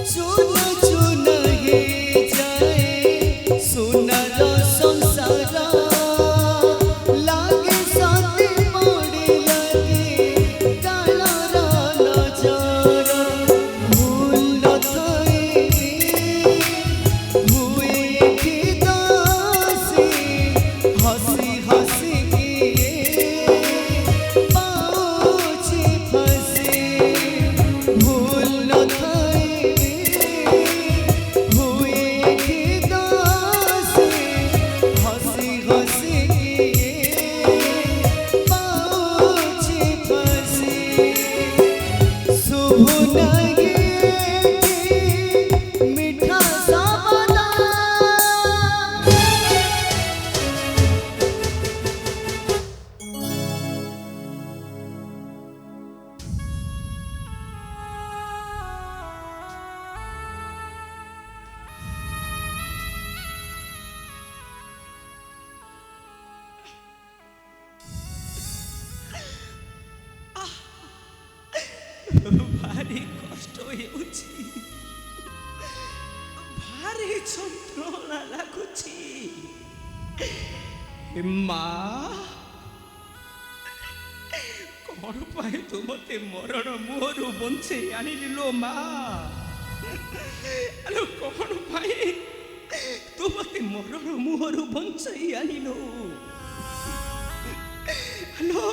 चुन चुन हे जाए सोनार संसार लागे साथे पड़े लगे कालर नजर भूल न थाए हुए कि दासी हसी हसी के पाछे फंसे भूल न थाए हुए कि दासी हसी हसी के पाछे फंसे शुभ नहीं मीठा साबदा भारी कष्ट हेउछि भारी যন্ত্রণা লাগুছি মা কଣ ପାଇଁ ତୁ ମତେ ମରଣ ମୁହଁରୁ ବଞ୍ଚେଇ ଆଣିଲୁ ମା ଆଲୋ କଣ ପାଇଁ ତୁ ମତେ ମରଣ ମୁହଁରୁ ବଞ୍ଚେଇ ଆଣିଲୁ ଆଲୋ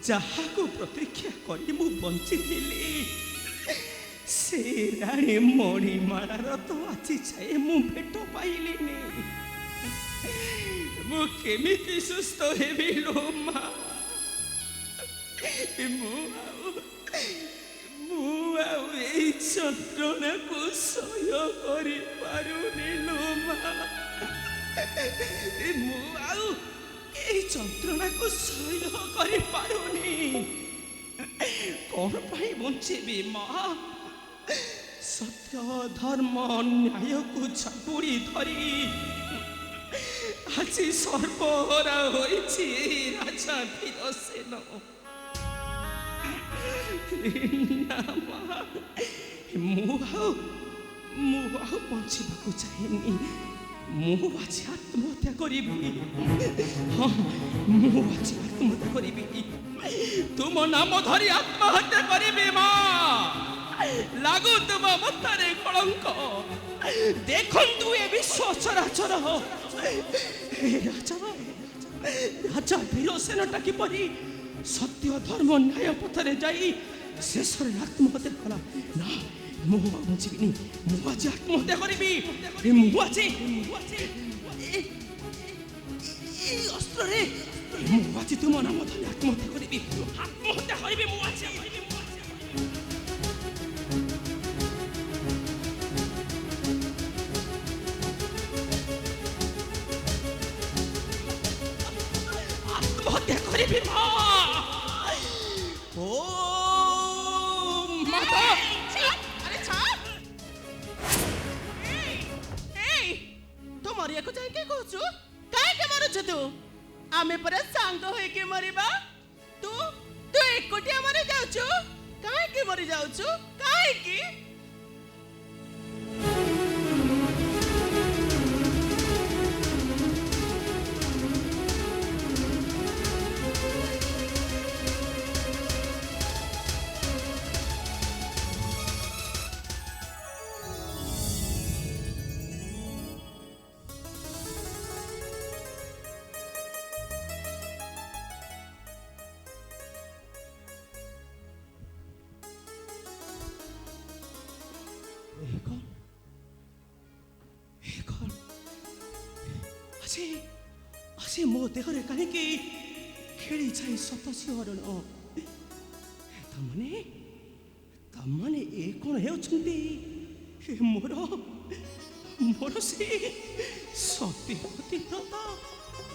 ଯାହାକୁ ପ୍ରତୀକ୍ଷା କରି ମୁଁ ବଞ୍ଚିଥିଲି ସେ ରାଣୀ ମଣିମାଳାର ତ ଆଜି ଯାଏ ମୁଁ ଭେଟ ପାଇଲିନି ମୁଁ କେମିତି ସୁସ୍ଥ ହେବି ଲୋ ମା ମୁଁ ଆଉ ଏଇ ଯନ୍ତ୍ରଣାକୁ ସହ୍ୟ କରିପାରୁନି ଲୋ ମା ମୁଁ ଆଉ এই যন্ত্রণাକୁ সহ্য କରିପାରୁନି କଣ ପାଇଁ ବଞ୍ଚିବି ମା ସତ୍ୟ ଧର୍ମ ନ୍ୟାୟକୁ ଝାପୁଡ଼ି ଧରି ଆଜି ସର୍ବହରା ହୋଇଛି ଏହି ରାଜା ବୀରସେନ ନା ମା ମୁଁ ଆଉ ବଞ୍ଚିବାକୁ ଚାହେଁନି ମୁଁ ଆଜି ଆତ୍ମହତ୍ୟା କରିବି ହଁ ମୁଁ ଆଜି ଆତ୍ମହତ୍ୟା କରିବି ତୁମ ନାମ ଧରି ଆତ୍ମହତ୍ୟା କରିବି ମା ଲାଗୁ ତୁମ ମଥାରେ କଳଙ୍କ ଦେଖନ୍ତୁ ଏ ବିଶ୍ୱ ଚରାଚର ରାଜା ବୀରସେନଟା କିପରି ସତ୍ୟ ଧର୍ମ ନ୍ୟାୟ ପଥରେ ଯାଇ ଶେଷରେ ଆତ୍ମହତ୍ୟା କଲା ନା ମୁଁ ଆଉ ବଞ୍ଚିବିନି ମୁଁ ଆଜି ଆତ୍ମହତ୍ୟା କରିବି ମୁଁ ଆଜି এই অস্ত্ରରେ ମୁଁ ଆଜି ତୁମ ନାମ ଧରି ଆତ୍ମହତ୍ୟା କରିବି ମୁଁ ଆଜି ଆତ୍ମହତ୍ୟା କରିବି ମା ଓ ମାତା मरिया को जाके कहछु काहे के मरछु तू आमे पर सांग होय के मरिबा तू तू एकोटिया मरि जाउछु काहे के मरि जाउछु काहे की असे मो देहरे कहीं खेली जाए सत सिंहरण तमने ए कौन हे मोर मोर से सत्यवती तथा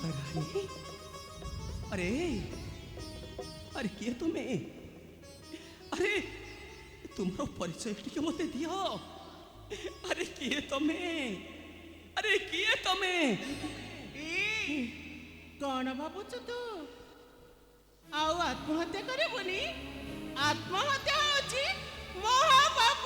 रानी अरे अरे किए तुम्हें अरे तुम्हारा परिचय टिके मते दियो अरे किए तुम्हें कौन भावुच तू आउ आत्महत्या करबुनी आत्महत्या होची महापाप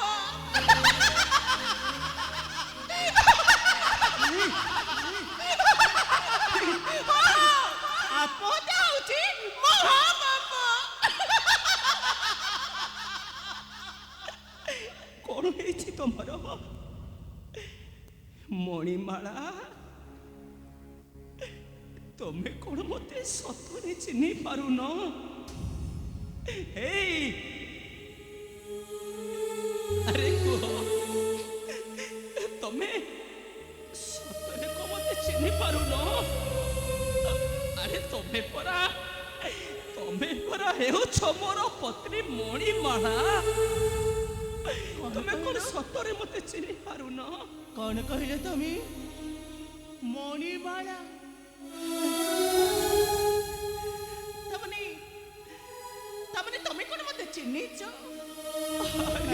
କ'ଣ ହେଇଛି ତମର? ମଣିମାଳା, ତମେ କ'ଣ ମତେ ସତରେ ଚିହ୍ନି ପାରୁନ? ହେଇ, ଆରେ କୁହ, ତମେ ସତରେ କ'ଣ ମତେ ଚିହ୍ନି ପାରୁନ? ଆରେ ତମେ ପରା ହେଉଛ ମୋର ପତ୍ନୀ ମଣିମାଳା। ତମେ କ'ଣ ସତରେ ମତେ ଚିହ୍ନି ପାରୁନ? କ'ଣ କହିଲ ତମେ? ମଣିମାଳା? ତାମାନେ ତମେ କ'ଣ ମତେ ଚିହ୍ନିଛ?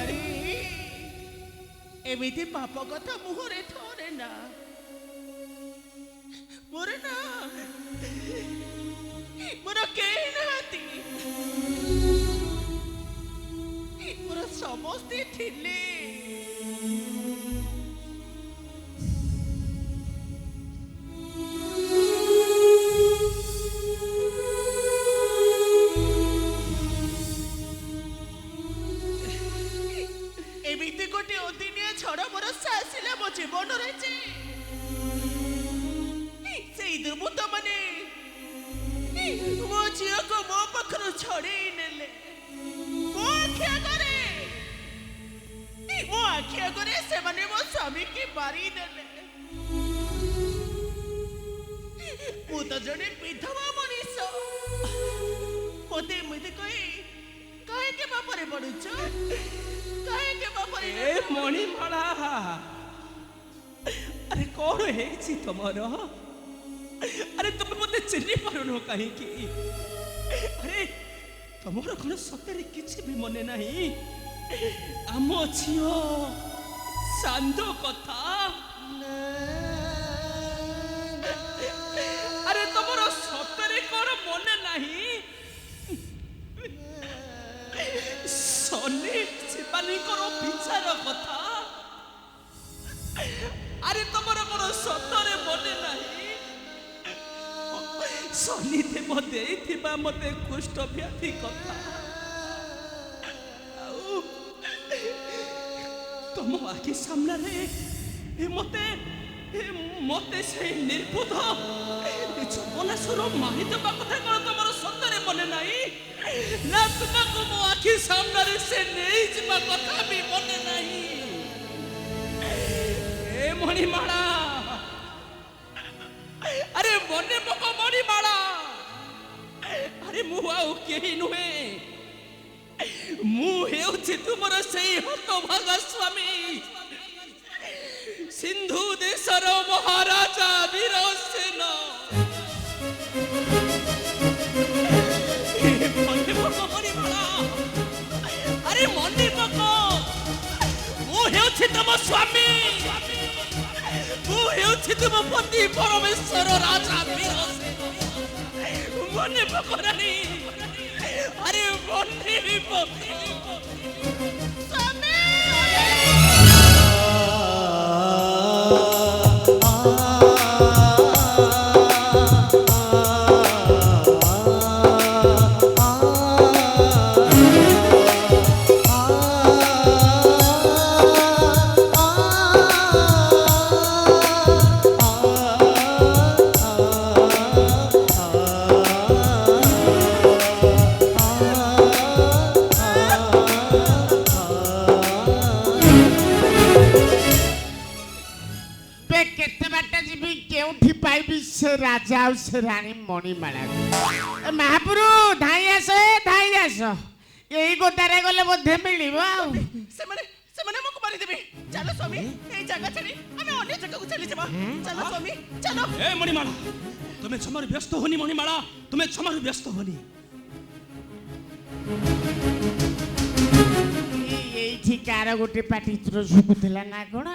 ଆରେ ଏମିତି ପାପ କଥା ମୁହଁରେ ଥରେ ନା। ମୋର କେହି ନାହାନ୍ତି, ମୋର ସମସ୍ତେ ଥିଲେ। ଏମିତି ଗୋଟେ ଅଦିନିଆ ଝଡ଼ ବରଷା ଆସିଲା ମୋ ଜୀବନରେ ଯେ ସେଇଦିନ ମୁଁ ତମାନେ ମୋ ଝିଅକୁ ମୋ ପାଖରୁ ଛଡ଼େଇ ନେଲେ। ମୋ ଆଖି ଆଗରେ ସେମାନେ ମୋ ସ୍ୱାମୀକି ମାରିଦେଲେ। ମୁଁ ତ ଜଣେ ବିଧବା ମଣିଷ। ମତେ ଏମିତି କହି କାହିଁକି ବାପରେ ପଡୁଛ? କାହିଁକି ବାପରେ? ଏ ମଣିମାଳା, ଆରେ କ'ଣ ହେଇଛି ତମର? ଆରେ ତମେ ମତେ ଚିହ୍ନି ପାରୁନ କାହିଁକି? ଆରେ ତମର କ'ଣ ସତରେ କିଛି ବି ମନେ ନାହିଁ ଆମ ଝିଅ ସାନ୍ଦ କଥା? ଆରେ ତମର ସତରେ କ'ଣ ମନେ ନାହିଁ ସନି ଶିବାନୀଙ୍କର ବିଚାର କଥା? ଆରେ ତମର କ'ଣ ସତରେ ମନେ ନାହିଁ ସନି ଦେବ ଦେଇଥିବା ମତେ କୁଷ୍ଠ ବ୍ୟାଧି କଥା? ଆଉ ତମ ଆଖି ସାମ୍ନାରେ ମତେ ସେଇ ନିର୍ବୁଦ୍ଧ ଜବନାସୁର ମାରିଦେବା କଥା କ'ଣ ତମର ସତରେ ମନେ ନାହିଁ? ନା ତୁମକୁ ମୋ ଆଖି ସାମ୍ନାରେ ସେ ନେଇଯିବା କଥା ବି ମନେ ନାହିଁ? ଏ ମଣିମାଳା, ଆରେ ମନେ ପକ ମଣିମାଳା। ଆରେ ମୁଁ ଆଉ କେହି ନୁହେଁ, ମୁଁ ହେଉଛି ତୁମର ସେଇ ହତଭାଗା ସ୍ୱାମୀ, ସିନ୍ଧୁ ଦେଶର ମହାରାଜା ବୀରସେନ। ମନେ ପକ ମଣିମାଳା, ଆରେ ମନେ ପକ, ମୁଁ ହେଉଛି ତମ ସ୍ୱାମୀ, ମୁଁ ହେଉଛି ତୁମ ପତି ପରମେଶ୍ୱର ରାଜା ବୀରସେନ। ମନେ ପକ ରାଣୀ, ଆରେ ମନେ ପକ। राजा से रानी मणिमाला महापुरु धाई आस यही गोदारे गले बोधे मिलिबो ସେମାନେ ଆମକୁ ମାରିଦେବେ। ଚାଲ ସ୍ୱାମୀ, ଏଇ ଜାଗା ଛାଡ଼ି ଆମେ ଅନ୍ୟ ଜାଗାକୁ ଚାଲିଯିବା। ଚାଲ ସ୍ୱାମୀ, ଚାଲ। ଏ ମଣିମାଳା, ତୁମେ ଜମାରୁ ବ୍ୟସ୍ତ ହୋନି। ମଣିମାଳା, ତୁମେ ଜମାରୁ ବ୍ୟସ୍ତ ହୋନି। ଏଇଠି କାର ଗୋଟେ ପାଟି ଚିତ୍ର ଶୁକୁଥିଲା ନା କଣ?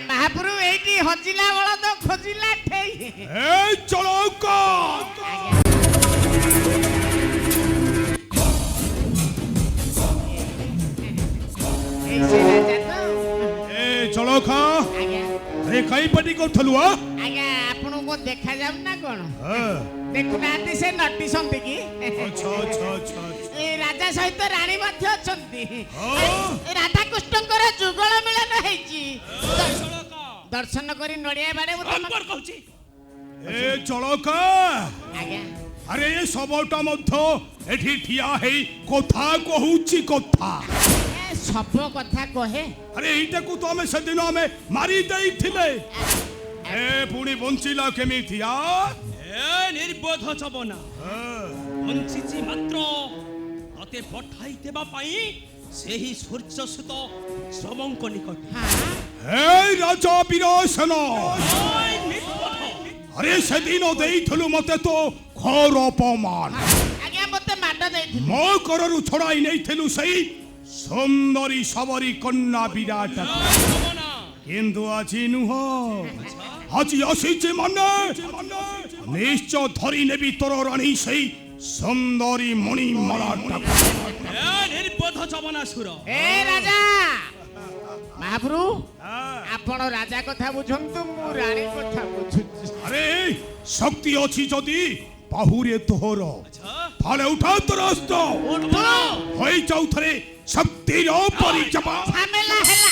महापुरु एटी हजिला वाला तो खोजिला ठेई। ए चलो का ऐसे राजा तो ए चलो खा अरे କାଇଁ ପାଟି କରୁଥିଲୁ ଆ ଆଜ୍ଞା ଆପଣଙ୍କୁ ଦେଖା ଯାଉ ନା କଣ ଦେଖୁନାହାନ୍ତି ସେ ନଟିସନ୍ତି କି ଆଚ୍ଛା ଆଚ୍ଛା ଆଚ୍ଛା ଏ ରାଜା ସହିତ ରାଣୀ ମଧ୍ୟ ଅଛନ୍ତି ହଁ। ରାଧାକୃଷ୍ଣଙ୍କର ଯୁଗଳ ମିଳନ ହେଇଛି ଦର୍ଶନ କରି ନଡ଼ିଆ ବାଡ଼େ କହୁଛି ଏ ଚଳକା ଆଜ୍ଞା ଆରେ ଏ ସବୁଟା ମଧ୍ୟ ଏଠି ଠିଆ ହେଇ କଥା କହୁଛି କଥା ଏ ସବୁ କଥା କହେ ଆରେ ଏଇଟାକୁ ତ ଆମେ ସେଦିନ ଆମେ ମାରି ଦେଇଥିଲେ ଏ ପୁଣି ବଞ୍ଚିଲା କେମିତି ଆ ଏ ନିର୍ବୋଧ ଚବନା ବଞ୍ଚିଛି ମାତ୍ର ତତେ ପଠାଇ ଦେବା ପାଇଁ ସେହି ସୂର୍ଯ୍ୟସୁତ ଶ୍ରମଙ୍କ ନିକଟ ଏ ରାଜା ବୀରସେନ ଓଇ ନିର୍ବୋଧ ଆରେ ସେଦିନ ଦେଇଥିଲୁ ମତେ ତ ଘୋର ଅପମାନ ଆଜ୍ଞା ମତେ ମାଡ଼ ଦେଇଥିଲେ ମୋ କରରୁ ଛଡାଇ ନେଇଥିଲୁ ସେଇ ସୁନ୍ଦରୀ ସବରୀ କନ୍ୟା ବିରାଟ ଚବନା କିନ୍ତୁ ଆଜି ନୁହଁ ଆଜି ଆସିଛି ମାନେ ନିଶ୍ଚୟ ଧରି ନେବି ତୋର ରାଣୀ ସେଇ ସୁନ୍ଦରୀ ମଣି ମରାଟାକୁ ଏ ନିର୍ବୋଧ ଚବନା ସୁର ଏ ରାଜା ମହାପ୍ରଭୁ ଆପଣ ରାଜା କଥା ବୁଝନ୍ତୁ ମୁଁ ରାଣୀ କଥା ବୁଝୁଛି ଆରେ ଶକ୍ତି ଅଛି ଯଦି ବାହୁରେ ତୋର ତାହେଲେ ଉଠା ତୋର ଅସ୍ତ୍ର ହୋଇ ଯାଉଥରେ ଶକ୍ତିର ପରିଚୟ ଝାମେଲା ହେଲା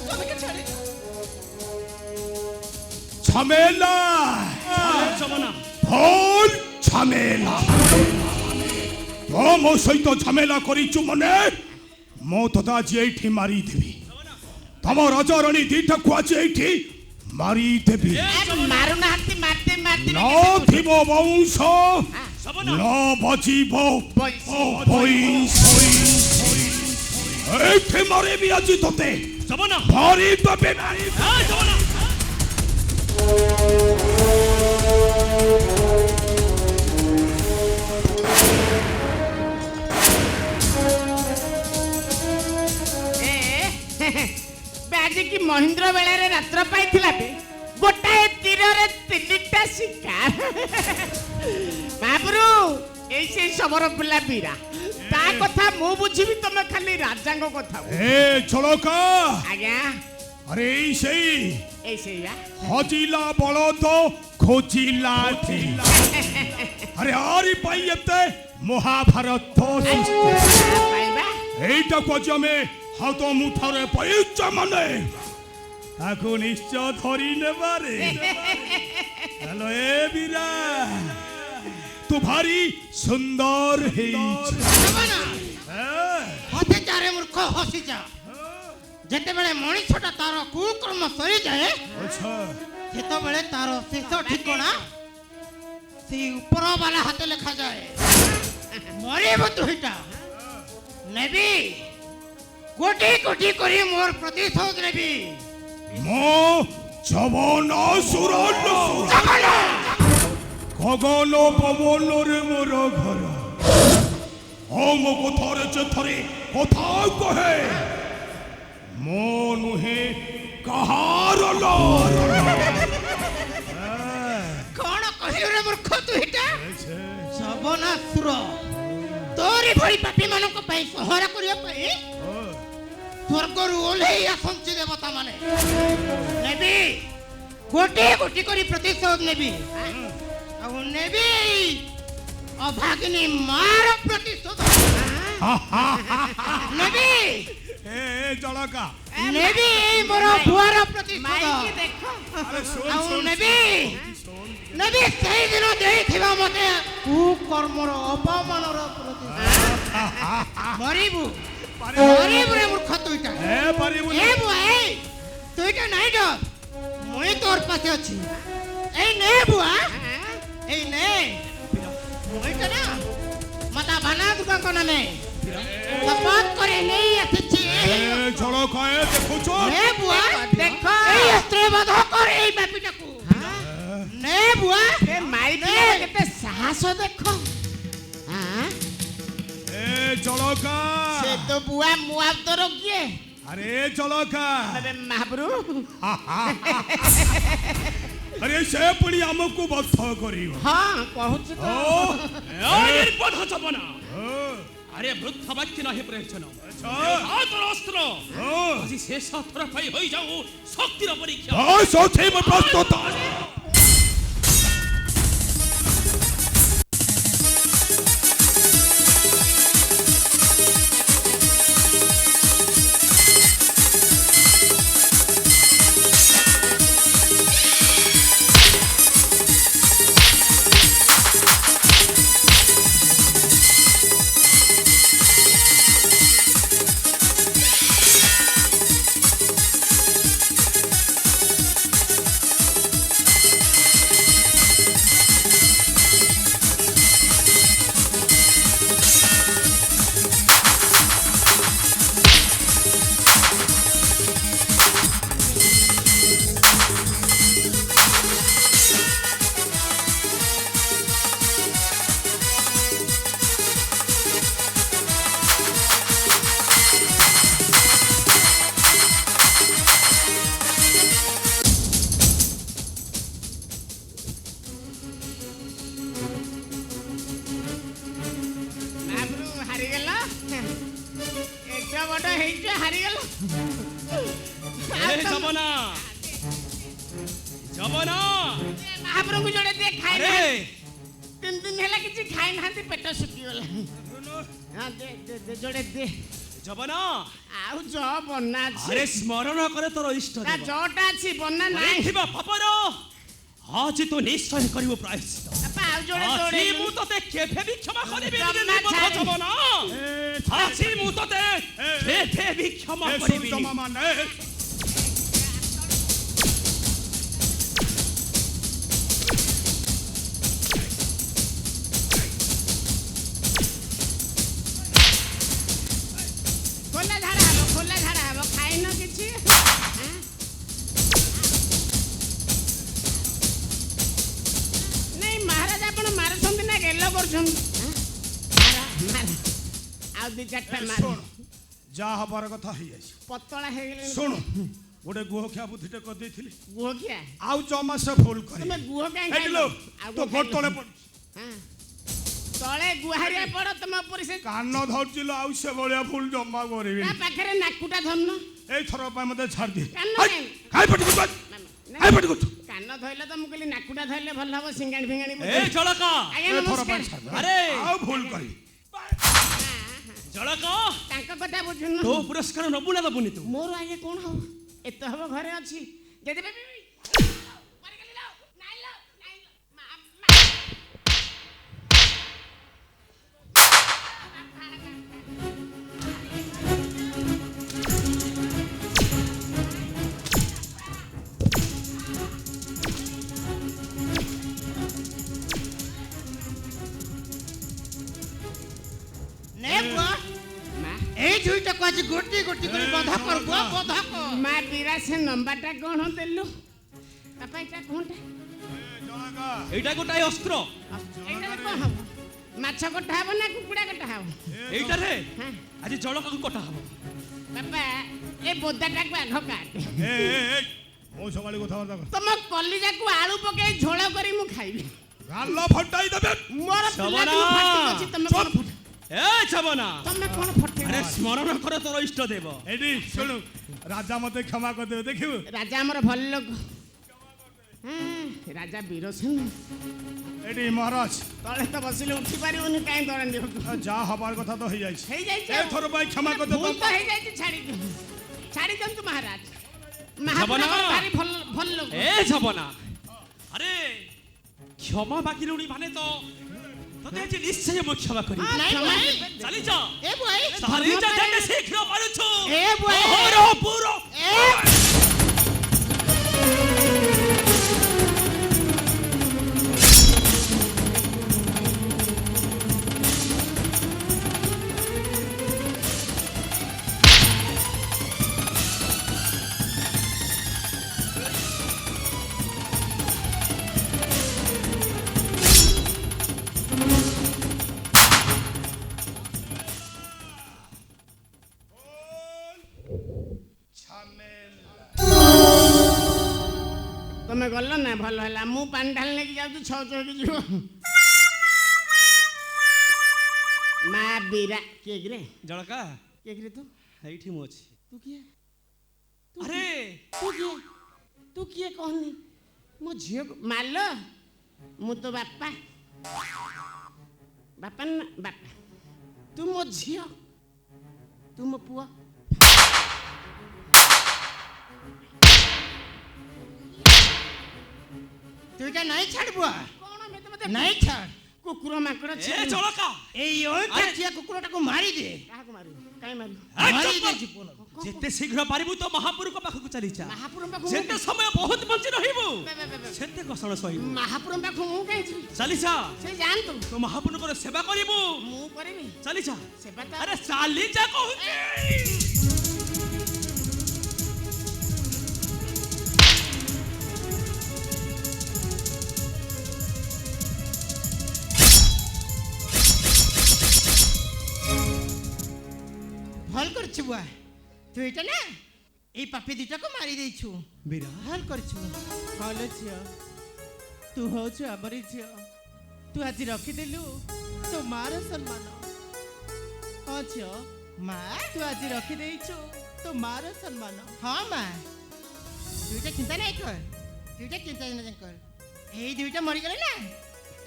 স্বামীকে ছাড়ে ঝামেলা চবনা ভুল ঝামেলা ମୋ ସହିତ ଝାମେଲା କରିଛୁ ମାନେ ମୁଁ ତତେ ଆଜି ଏଇଠି ମାରିଦେବି ତମ ରାଜାରାଣୀ ଦିଟାକୁ ଆଜି ଏଇଠି ମାରିଦେବି ମାରୁନାହାନ୍ତି ମାରତେ ମାରତେ ନଥିବ ବଂଶ ଚବନା ନ ବଜିବ ବଇଁଶୀ। ଏଇଠି ମାରିବି ଆଜି ତତେ ଚବନା ମାରିଦେବି ଏ ଚବନା ଆଜି କି ମହେନ୍ଦ୍ର ବେଳାରେ ରାତ୍ର ପାଇଥିଲା ବେ ଗୋଟାଏ ତୀରରେ ତିନିଟା ଶିକାର ମହାପ୍ରଭୁ ଏଇ ସେଇ ସମର ପିଲା ବୀରା ତା କଥା ମୁଁ ବୁଝିବି ତମେ ଖାଲି ରାଜାଙ୍କ କଥା ବୁଝ। ଏ ଚଳକା ଆଜ୍ଞା ଆରେ ଏଇ ସେଇ ଏଇ ସେଇ ବା ହଜିଲା ବଳଦ ଖୋଜିଲା ଥିଲା ଆରେ ଆରି ପାଇଁ ଏତେ ମହାଭାରତ ପାଇବା এইটাকু আজ আমি হাত মুঠারে পাইছ মানে তাকে নিশ্চয় ধরি নেবারে হ্যালো এ বীরা তু ভারি সুন্দর হেইছ হতে চারে মূর্খ হসি যা যেতেবেলে মଣିষটা তার কুকর্ম সরি যায় আচ্ছা সেতবেলে তার শেষ ঠিকনা সেই উপরবালা হাতে লেখা যায় মরিব তুইটা নেবি কোটি কোটি করে মোর প্রতিশোধ নেবি মো জবন সুরন গগন পবনরে মোর ঘর ও মো কথারে থরে কথা কহে মো নুহে কাহার লর কোন কহিলু রে মূর্খ তুইটা সবনাসুর তোরি ভଳି পাপী ମାନଙ୍କ ପାଇଁ ସହାରା କରିବା ପାଇଁ ସ୍ୱର୍ଗରୁ ଓହ୍ଲେଇ ଆସନ୍ତି ଦେବତା ମାନେ ନେବି ଗୋଟି ଗୋଟି କରି ପ୍ରତିଶୋଧ ନେବି ଆଉ ନେବି ଅଭାଗିନୀ ମାର ପ୍ରତିଶୋଧ ନେବି ଏ ଜଳକା ନେବି ଏଇ ମୋର ପୁଅର ପ୍ରତିଶୋଧ ମାଇକି ଦେଖ ଆରେ ଶୁଣ ଆଉ ଶୁଣ ନେବି ନେବି ସେଇଦିନ ଦେଇଥିବା ମତେ କୁକର୍ମର ଅପମାନର ପ୍ରତିଶୋଧ ମରିବୁ ମରିବୁ ରେ ମୂର୍ଖ ତୁଇଟା ଏ ପାରିବୁ ଏ ବୁଆ ଏଇ ତୁଇଟା ନାଇଁ ଡ ମୁଇଁ ତୋର ପାଖେ ଅଛି ଏଇ ନେ ବୁଆ ଏଇ ନେ ମୁଇଟା ନା মাতা বানা দুর্গাঙ্ক নামে শপথ করে নেই আসছি এ ঝড়কায় দেখুছ নে বুয়া দেখ এই স্ত্রী বধ কর এই বাপিটাকু নে বুয়া ଏ ମାଇକି କେତେ ସାହସ ଦେଖ এ ঝড়কা ସେ ତ ବୁଆ ମୁଆ ତୋର କିଏ আরে ঝড়কা ଏବେ ମହାପ୍ରଭୁ আরে সে পুরি আমকু বদ্ধ করিব ହଁ କହୁଛି ତ ও নির্বোধ জবনা ও আরে বৃদ্ধ বাক্য নাহি প্রয়োজন আচ্ছা হাতর অস্ত্র ও আজি শেষ থর পাই হই যাও শক্তির পরীক্ষা ও সঠিক প্রস্তুত ମହାପ୍ରଭୁ ହାରିଗଲ ଏତେ ବଡ ହେଇଛ ହାରିଗଲ এ জবনা জবনা ମହାପ୍ରଭୁଙ୍କୁ ଯୋଡ଼େ দিয়ে আরে ଖାଇନାହାନ୍ତି 3 ଦିନ ହେଲା କିଛି ଖାଇନାହାନ୍ତି ପେଟ ଶୁଖିଗଲା ହଁ ଦେ ଯୋଡ଼େ ଦେ জবনা ଆଉ ଜ ବନା ଅଛି আরে স্মরণ করে তোর ইষ্ট ତା দেব ଜଟା ଅଛି ବନା ନାହିଁ ଥିବା পাপর আজ তো নিশ্চয় করিব প্রায়শ্চিত ବାପା ଆଉ ଯୋଡ଼େ আজি ଯୋଡ଼େ মু তোতে কেভে বি ক্ষমা করিবি জমা নির্বোধ ছাড়ি। জবনা আজি মু তোতে কেভে বি ক্ষমা এ করিবি সূর্য মামা নে ଖୋଲା ଝାଡ଼ା ହବ ଖାଇନ କିଛି ନାଇଁ ମହାରାଜ ଆପଣ ମାରୁଛନ୍ତି ନା ଗେଲ କରୁଛନ୍ତି ଆଉ 2-4ଟା ମାର ଶୁଣ যা হবার কথা হইয়াছি ପତଳା ହେଇଗଲେଣି ଶୁଣ ଗୋଟେ ଗୁହଖିଆ ବୁଦ୍ଧିଟେ କରିଦେଇଥିଲି ଗୁହ ଖିଆ ଆଉ 6 ମାସ ଭୁଲ କରି ତମେ ଗୁହ କାହିଁ ଏଠିଲୋ ଆଉ ତ ଗୋଟ ତଳେ ପଡ ତଳେ ଗୁହାରିଆ ପଡ ତମ ଉପରେ ସେ କାନ ଧରିছিল ଆଉ ସେ ଭଳିଆ ଭୁଲ ଜମା କରିବି ତା ପାଖରେ ନାକୁଟା ଧରନ এই থর ପାଇଁ ମତେ ଛାଡି ଦେ କାନ ହାଇ କାହିଁ? ହାଇ ପଟି କରୁଛୁ ହାଇ ପଟି କରୁଛୁ କାନ ଧଇଲେ ତ ମୁଁ କହିଲି ନାକୁଟା ଧଇଲେ ଭଲ ହବ ସିଙ୍ଗାଣି ଫିଙ୍ଗାଣି এ জলকা ଆଜ୍ଞା ଏ ଥର ନମସ୍କାର ପାଇଁ ଛାଡି ଦେ আরে ଆଉ ଭୁଲ କରି ଜଳକା ତାଙ୍କ କଥା ବୁଝୁନ ତୋ ପୁରସ୍କାର ନବୁ ନା ଦବୁନି ତୁ ମୋର ଆଜ୍ଞା କଣ ହବ ଏତେ ହବ ଘରେ ଅଛି ଯଦି ବେବି নে বুয়া মা এই দুইটাকু আজ গোটি গোটি করে বধ কর বুয়া বধ কর মা বীরা ସେ ନମ୍ବରଟା କଣ ଦେଲୁ ବାପା ଏଇଟା କଣଟା এইটা গোটাই অস্ত্র ଏଇଟାରେ କଣ ହବ ମାଛ କଟା ହବ ନା କୁକୁଡ଼ା କଟା ହବ এইটারে হ্যাঁ আজ জলকাକୁ কটা হব ବାପା ଏ ବୋଦାଟାକୁ ଆଘ କାଟେ ଏ ମୋ ସକାଳେ କଥାବାର୍ତ୍ତା କର ତମ କଲିଜାକୁ ଆଳୁ ପକେଇ ଝୋଳ କରି ମୁଁ ଖାଇବି ଗାଲ ଫଟାଇ ଦେବେ ମୋର ପିଲାଦିନୁ ଫାଟି ଅଛି ତମେ କଣ এ জবনা ତମେ କଣ ଫଟେଇ আরে স্মরণ করে তোর ইষ্ট দেব ଏଠି ଶୁଣୁ ରାଜା ମତେ କ୍ଷମା କରିଦେବେ ଦେଖିବୁ ରାଜା ଆମର ଭଲ ଲୋକ ରାଜା ବୀରସେନ ଏଠି ମହାରାଜ ତଳେ ତ ବସିଲେ ଉଠି ପାରିବୁନି କାହିଁ ଦରାଣ୍ଡି ଯାହା ହବାର କଥା ତ ହେଇଯାଇଛି ହେଇଯାଇଛି ଏ ଥର ପାଇଁ କ୍ଷମା କରିଦେବ ଭୁଲ ତ ହେଇଯାଇଛି ଛାଡ଼ି ଦିଅ ଛାଡ଼ି ଦିଅନ୍ତୁ ମହାରାଜ। ଜବନା। ମହାପ୍ରଭୁ ଭାରି ଭଲ ଭଲ ଲୋକ। এ যাব না আরে ক্ষমা মাগিলুনি মানে তো তোদের যে নিশ্চয় মই ক্ষমা করি ହଁ, ନାଇଁ କ୍ଷମା ଭାଇ। ଦେବେ। চালি যা ଏ ବୁଆଇ চালি যা যেতে শীঘ্র মারুছু এ বুয়াই। ওহো পুরো ତମେ ଗଲ ନା ଭଲ ହେଲା। ମୁଁ ପାଣି ଢାଳି ନେଇକି ଯାଉଛି ଛଅ ହେଇକି ଯିବ। ମା ବୀରା କିଏ କିରେ? ଜଳକା କିଏ କିରେ ତୁ? এইଠି ମୁଁ ଅଛି ତୁ କିଏ? আরে ତୁ କିଏ କହନି? ମୋ ଝିଅକୁ ମାଲ। ମୁଁ ତୋ ବାପା। ବାପା ନା ବାପା। ତୁ ମୋ ଝିଅ। ତୁ ମୋ ପୁଅ। তুই কে নাই ছাড় বুয়া କଣ ଏମିତି ମତେ নাই ছাড় କୁକୁର ମାଙ୍କଡ এ ছিঁড়ି- জলকা এই ওইটা কুকুরটাকে মারি দে କାହାକୁ ମାରିବୁ? କାହିଁ ମାରିବୁ? মারি দে জীবন যেতে শীঘ্র পারিবু তো মহাপুরুষ পাখକୁ চালি যা ମହାପୁରୁଙ୍କ ପାଖକୁ যেতে সময় বহুত বঞ্চি রহিবু বে, বে, বে, বে। সেতে কষণ সহিবু ମହାପୁରୁଙ୍କ ପାଖକୁ ମୁଁ କାହିଁ ଯିବି? চালি যা ସେ ଯାଆନ୍ତୁ। তো মহাপুরুষর সেবা করিবু ମୁଁ କରିବି চালি যা ସେବା ତ আরে চালি যা কহুছি ভাল করছু বুয়া তুই এটা না এই পাপি দুটাকে মারি দেইছু বীরা ভাল করছু হলো ঝিଅ ତୁ ହଉଛୁ ଆମରି ଝିଅ ତୁ ଆଜି ରଖିଦେଲୁ ତୋ ମାର ସମ୍ମାନ ହଁ ଝିଅ মা ତୁ ଆଜି ରଖିଦେଇଛୁ ତୋ ମାର ସମ୍ମାନ হ্যাঁ মা দুইটা চিন্তা নাই কর দুইটা চিন্তা নাই কর এই দুইটা মরিগলে না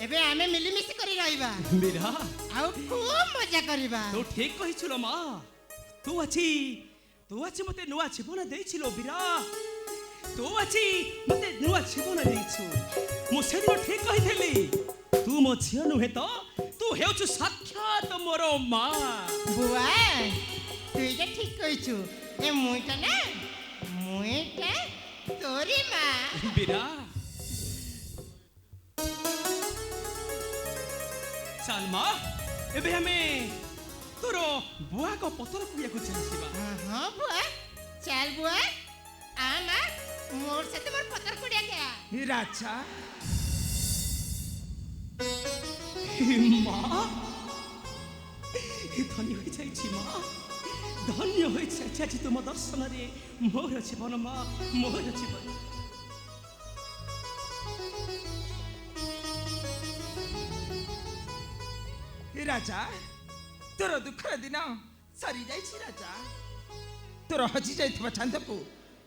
এবে আমি মিলিমিশি করে রহিবা বীরা আউ খুব মজা করিবা তো ঠিক কহিছিল মা তু আছি মতে নুয়া জীবন দেইছিল বীরা তু আছি মতে নুয়া জীবন দেইছু মু সেদিন ঠিক কহিଥିଲି তু মো ঝিଅ নুহে তো তু হেউছু সাক্ষাৎ মোর মা বুয়া তুই এটা ঠিক কইছু এ মুইটা না মুইটা তোরি মা বীরা চাল মা এবে আমি তোর বুয়াক পতর কুইয়াকু চালিছিবা হ্যাঁ বুয়া চাল বুয়া আমা মোর সাথে মোর পতর কুড়িয়া গয়া রাজা মা ধন্য হয়ে যাইছি মা ধন্য হয়ে যাইছি আজ তুম দর্শনরে মোর জীবন মা মোর জীবন রাজা তোর দুঃখর দিন সরি যাইছি রাজা তোর হজি যাইଥିବା চান্দকু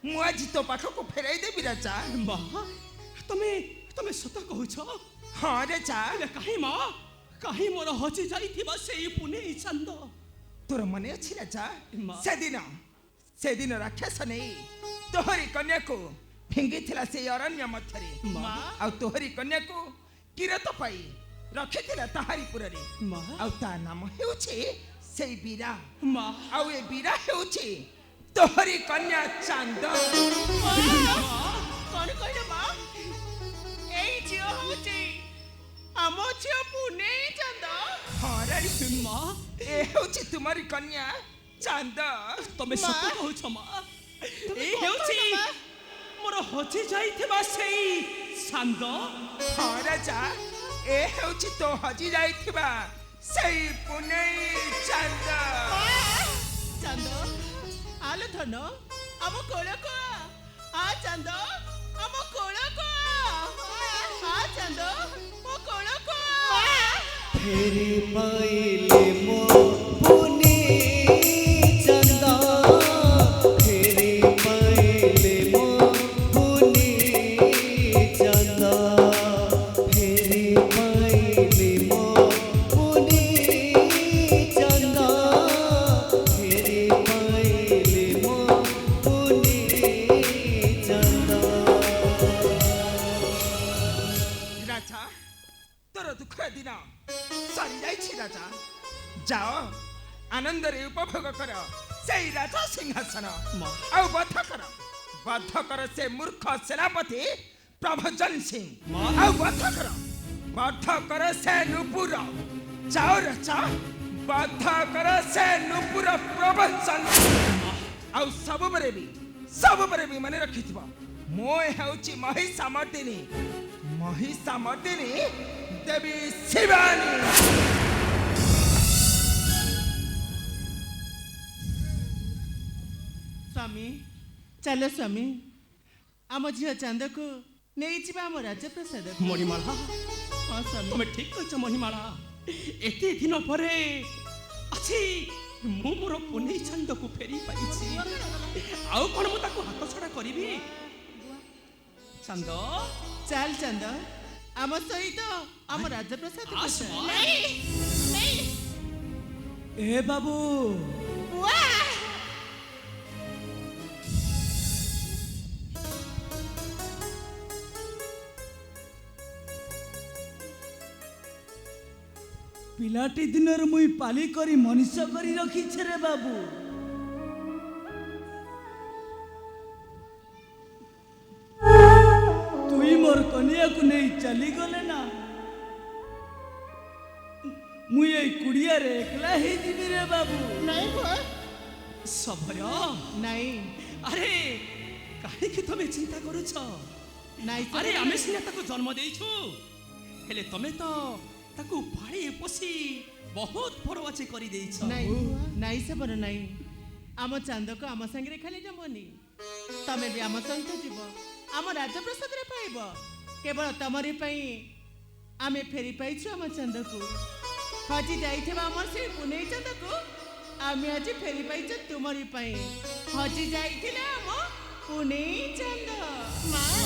মু আজি তো পাখকু ফেরাই দেবি রাজা মা তুমি তুমি সত কହୁଛ হ্যাঁ রাজা ହେଲେ କାହିଁ ମା କାହିଁ ମୋର ହଜି ଯାଇଥିବା ସେଇ ପୁନେଇ ଚାନ୍ଦ তোর মনে ଅଛି রাজা মা। সেদিন রাক্ষস নেই তোহরি কন্যাকু ফিঙ্গিଥିଲା সেই অরণ্য মধ্যরে মা। ଆଉ তোহরি কন্যাকু কিরত পাই ରଖିଥିଲା ତାହାରି ପୁରରେ ମା ଆଉ ତା ନାମ ହେଉଛି ସେଇ ବୀରା ମା ଆଉ ଏ ବୀରା ହେଉଛି ତୋହରି କନ୍ୟା ଚାନ୍ଦ କଣ କହିଲ ମା ଏଇ ଝିଅ ହଉଛି ଆମ ଝିଅ ପୁନେଇ ଚାନ୍ଦ ହଁ ରାଣୀ ମା ଏ ହେଉଛି ତୁମରି କନ୍ୟା ଚାନ୍ଦ ତମେ ସତ କହୁଛ ମା ଏଇ ହେଉଛି ମୋର ହଜି ଯାଇଥିବା ସେଇ ଚାନ୍ଦ ହଁ ରାଜା ଏ ହେଉଛି ତୋ ହଜି ଯାଇଥିବା ସେଇ ପୁନେଇ ଚାନ୍ଦ ଚାନ୍ଦ ଆଲୋ ଧନ ଆମ କୋଳକୁ ଆ ଚାନ୍ଦ ଆମ କୋଳକୁ ଆ ଚାନ୍ଦ ମୋ କୋଳକୁ फेरी पाइले मो पुनी चंदा फेरी पाइले मो पुनी चंदा फेरी पाइले मो पुनी चंदा फेरी पाइले मो दिन सरी जाइछि राजा जाओ आनंद रे उपभोग कर से राजा सिंहासन आ बध कर से मूर्ख सेनापति प्रभजन सिंह आ बध कर से नुपुर जाओ राजा बध कर से नुपुर प्रभजन आ सब बरे भी मन रखिथिबो मो हेउची महिषामर्दिनी देवी शिवानी स्वामी चलो स्वामी आम झील चांद को नहीं जीवा आम राजप्रसाद मणिमाला हाँ स्वामी তুমি ঠিক কইছ মণিমালা এতে দিন পরে আছে মু মোর পুনেই চান্দকু ফেরি পাইছি আউ কোন মু তাকু হাত ছড়া করিবি চান্দ चल चंद आम सहित आम राजप्रसाद को आस चल। ए बाबू ପିଲାଟି ଦିନରୁ ମୁଇଁ ପାଲି କରି ମଣିଷ କରି ରଖିଛେ ରେ ବାବୁ ତୁଇ ମୋର କନିଆକୁ ନେଇ ଚାଲିଗଲେ ନା ମୁଇଁ ଏଇ କୁଡ଼ିଆରେ ଏକଲା ହେଇଯିବି ରେ ବାବୁ नहीं बुआ সবর नहीं আরে কাহিকি তুমি চিন্তা করুছ नहीं আরে আমি সিনা তাকে জন্ম দেইছু হেলে তুমি তো তাকে পাড়ি পোষি বহুত পরবাচি করে দেইছ नहीं नहीं सब नहीं आम चांद को आम संगे खाली जमनी तमे भी आम सहित जीव आम राजप्रसाद रे पाइब केवल तमरी पई आमे फेरी पाइछु आम चांद को हजी जाइथिबा हमर से पुनेई चांद को आमे आज फेरी पाइछु तुमरी पई हजी जाइथिला आम पुनेई चांद मां